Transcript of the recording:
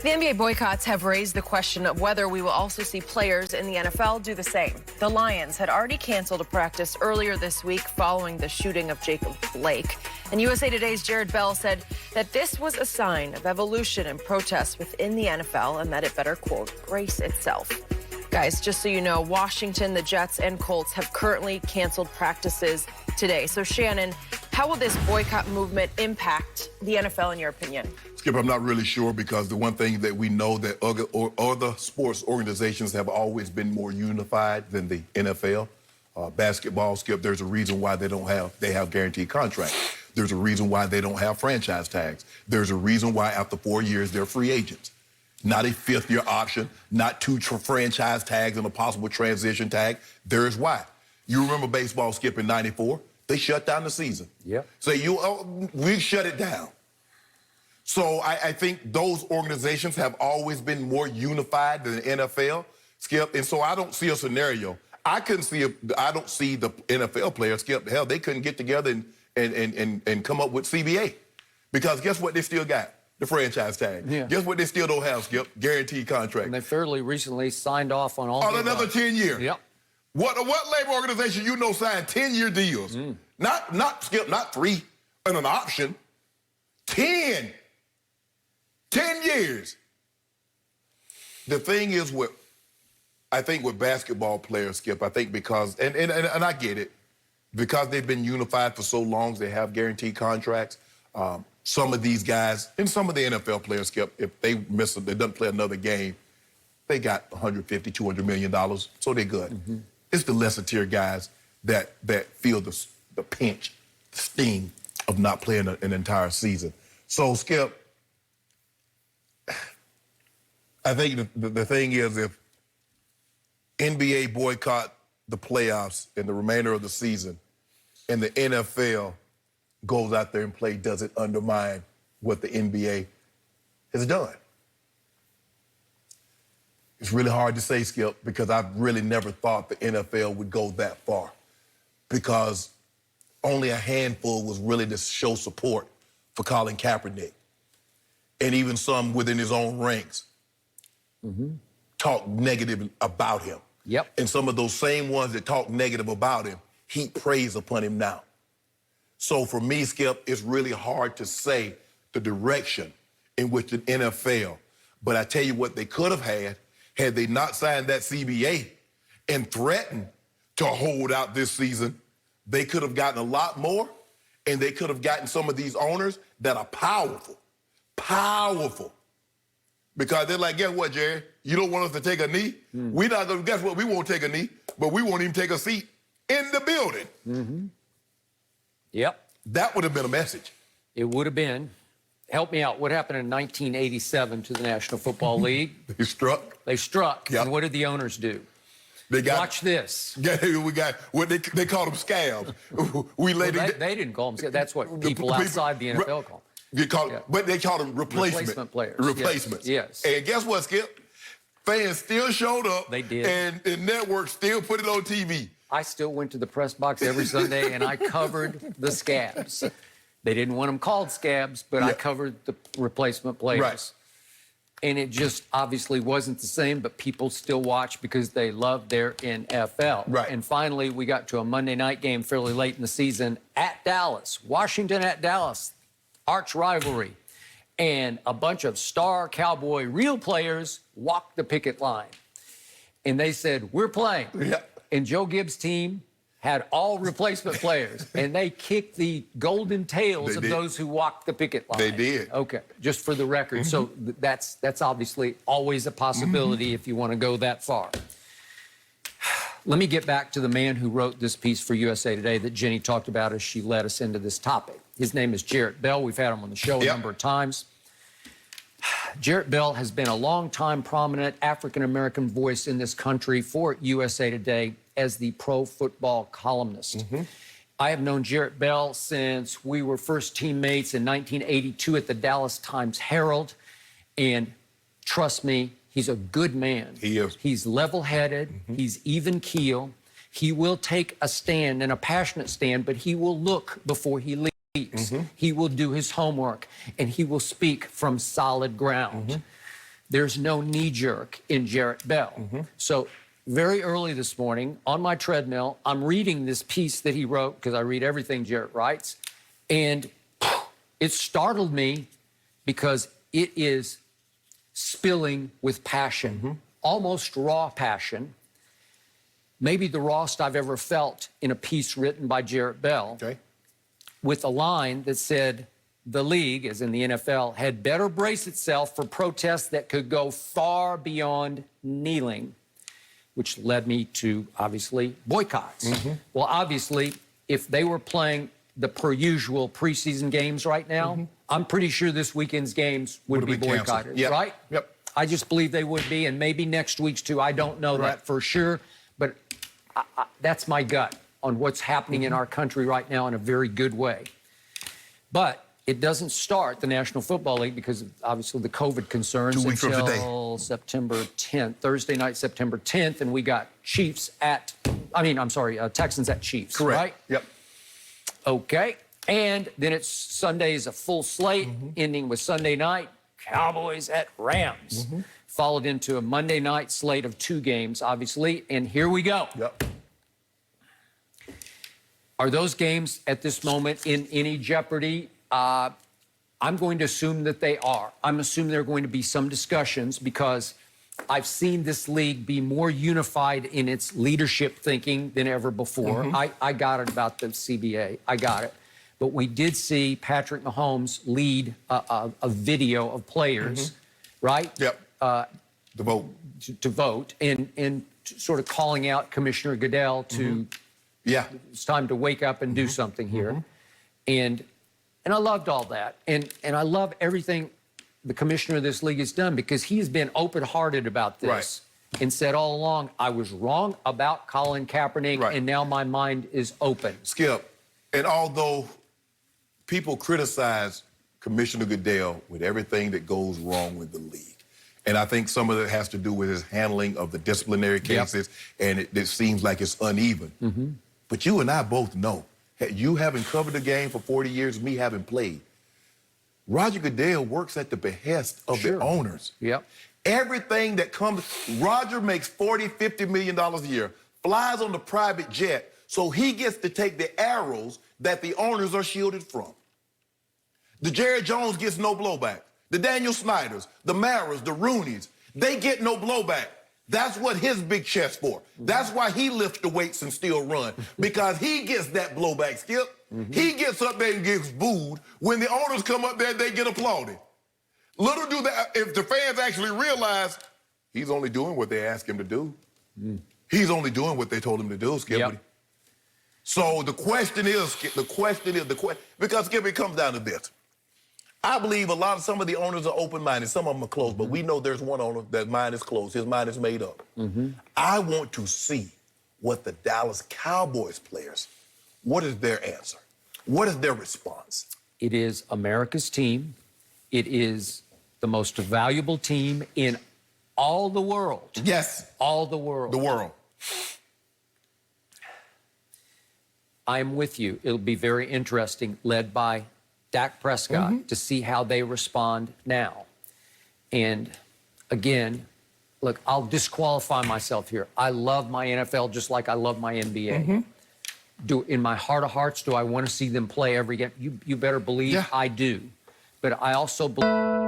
The NBA boycotts have raised the question of whether we will also see players in the NFL do the same. The Lions had already canceled a practice earlier this week following the shooting of Jacob Blake. And USA Today's Jared Bell said that this was a sign of evolution and protests within the NFL and that it better, quote, brace itself. Guys, just so you know, Washington, the Jets, and Colts have currently canceled practices today. So, Shannon, how will this boycott movement impact the NFL, in your opinion? Skip, I'm not really sure, because the one thing that we know that other sports organizations have always been more unified than the NFL. Basketball, Skip, there's a reason why they have guaranteed contracts. There's a reason why they don't have franchise tags. There's a reason why after 4 years they're free agents. Not a fifth-year option, not two franchise tags and a possible transition tag. There's why. You remember baseball, Skip, in '94? They shut down the season. Yeah. We shut it down. So I think those organizations have always been more unified than the NFL, Skip. And so I don't see a scenario. I don't see the NFL players, Skip. Hell, they couldn't get together and come up with CBA. Because guess what they still got? The franchise tag. Yeah. Guess what they still don't have, Skip? Guaranteed contract. And they fairly recently signed off on all another 10 years. Yep. What labor organization signed 10-year deals? Not Skip, not 3 and an option. 10 years. The thing is I think with basketball players, Skip, I think because, and I get it, because they've been unified for so long, they have guaranteed contracts. Some of these guys, and some of the NFL players, Skip, if they don't play another game, they got $150, $200 million, so they're good. It's the lesser tier guys that feel the pinch, the sting of not playing an entire season. So, Skip, I think the thing is, if NBA boycott the playoffs and the remainder of the season, and the NFL goes out there and play, does it undermine what the NBA has done? It's really hard to say, Skip, because I've really never thought the NFL would go that far, because only a handful was really to show support for Colin Kaepernick, and even some within his own ranks talk negative about him. Yep. And some of those same ones that talk negative about him heap praise upon him now. So for me, Skip, it's really hard to say the direction in which the NFL, but I tell you what they could have had they not signed that CBA and threatened to hold out this season, they could have gotten a lot more, and they could have gotten some of these owners that are powerful. Because they're like, guess what, Jerry? You don't want us to take a knee? We're not going to, guess what? We won't take a knee, but we won't even take a seat in the building. Yep. That would have been a message. It would have been. Help me out. What happened in 1987 to the National Football League? They struck. They struck. Yep. And what did the owners do? Watch this. We got what they called them scabs. They didn't call them scabs. That's what people outside the NFL call them. But they called them replacement players. Replacements. Yes. And guess what, Skip? Fans still showed up. They did. And networks still put it on TV. I still went to the press box every Sunday, and I covered the scabs. They didn't want them called scabs, but I covered the replacement players. Right. And it just obviously wasn't the same, but people still watch because they love their NFL. Right. And finally, we got to a Monday night game fairly late in the season at Dallas. Washington at Dallas, arch rivalry. And a bunch of star Cowboy real players walked the picket line. And they said, we're playing. Yeah. And Joe Gibbs' team had all replacement players, and they kicked the golden tails of those who walked the picket line. They did. Okay, just for the record. So that's obviously always a possibility if you want to go that far. Let me get back to the man who wrote this piece for USA Today that Jenny talked about as she led us into this topic. His name is Jarrett Bell. We've had him on the show a number of times. Jarrett Bell has been a long-time prominent African-American voice in this country for USA Today as the pro football columnist. I have known Jarrett Bell since we were first teammates in 1982 at the Dallas Times-Herald, and trust me, he's a good man. He is. He's level-headed, he's even-keel, he will take a stand, and a passionate stand, but he will look before he leaves. He will do his homework, and he will speak from solid ground. there's no knee jerk in Jarrett Bell. So very early this morning on my treadmill, I'm reading this piece that he wrote, because I read everything Jarrett writes, and it startled me because it is spilling with passion, almost raw passion. Maybe the rawest I've ever felt in a piece written by Jarrett Bell, with a line that said, the league, as in the NFL, had better brace itself for protests that could go far beyond kneeling, which led me to, obviously, boycotts. Well, obviously, if they were playing the per usual preseason games right now, I'm pretty sure this weekend's games would be boycotted, right? Yep. I just believe they would be, and maybe next week's too. I don't know that for sure, but that's my gut on what's happening in our country right now in a very good way. But it doesn't start the National Football League because of, obviously, the COVID concerns 2 weeks from today. until September 10th, Thursday night, September 10th, and we got Texans at Chiefs, Correct. right? Yep. Okay, and then it's Sunday's a full slate, ending with Sunday night, Cowboys at Rams, followed into a Monday night slate of 2 games, obviously, and here we go. Yep. Are those games at this moment in any jeopardy? I'm going to assume that they are. I'm assuming there are going to be some discussions because I've seen this league be more unified in its leadership thinking than ever before. I got it about the CBA. I got it. But we did see Patrick Mahomes lead a video of players, right? Yep. To vote. To vote and sort of calling out Commissioner Goodell to, it's time to wake up and do something here. And I loved all that. And I love everything the commissioner of this league has done because he's been open-hearted about this and said all along, I was wrong about Colin Kaepernick, and now my mind is open. Skip, and although people criticize Commissioner Goodell with everything that goes wrong with the league, and I think some of it has to do with his handling of the disciplinary cases, and it seems like it's uneven. But you and I both know, you having covered the game for 40 years, me having played, Roger Goodell works at the behest of the owners. Everything that comes, Roger makes $40, $50 million a year, flies on the private jet, so he gets to take the arrows that the owners are shielded from. The Jerry Jones gets no blowback. The Daniel Snyders, the Maras, the Rooneys, they get no blowback. That's what his big chest for. That's why he lifts the weights and still run, because he gets that blowback, Skip. He gets up there and gets booed. When the owners come up there, they get applauded. Little do that, if the fans actually realize he's only doing what they ask him to do. He's only doing what they told him to do, Skip. So the question is, because Skip, it comes down to this. I believe some of the owners are open-minded, some of them are closed, but we know there's one owner that mind is closed, his mind is made up. I want to see what the Dallas Cowboys players, what is their answer? What is their response? It is America's team. It is the most valuable team in all the world. Yes. All the world. The world. I'm with you. It'll be very interesting, led by Dak Prescott, to see how they respond now. And again, look, I'll disqualify myself here. I love my NFL just like I love my NBA. In my heart of hearts, do I want to see them play every game? You better believe I do. But I also believe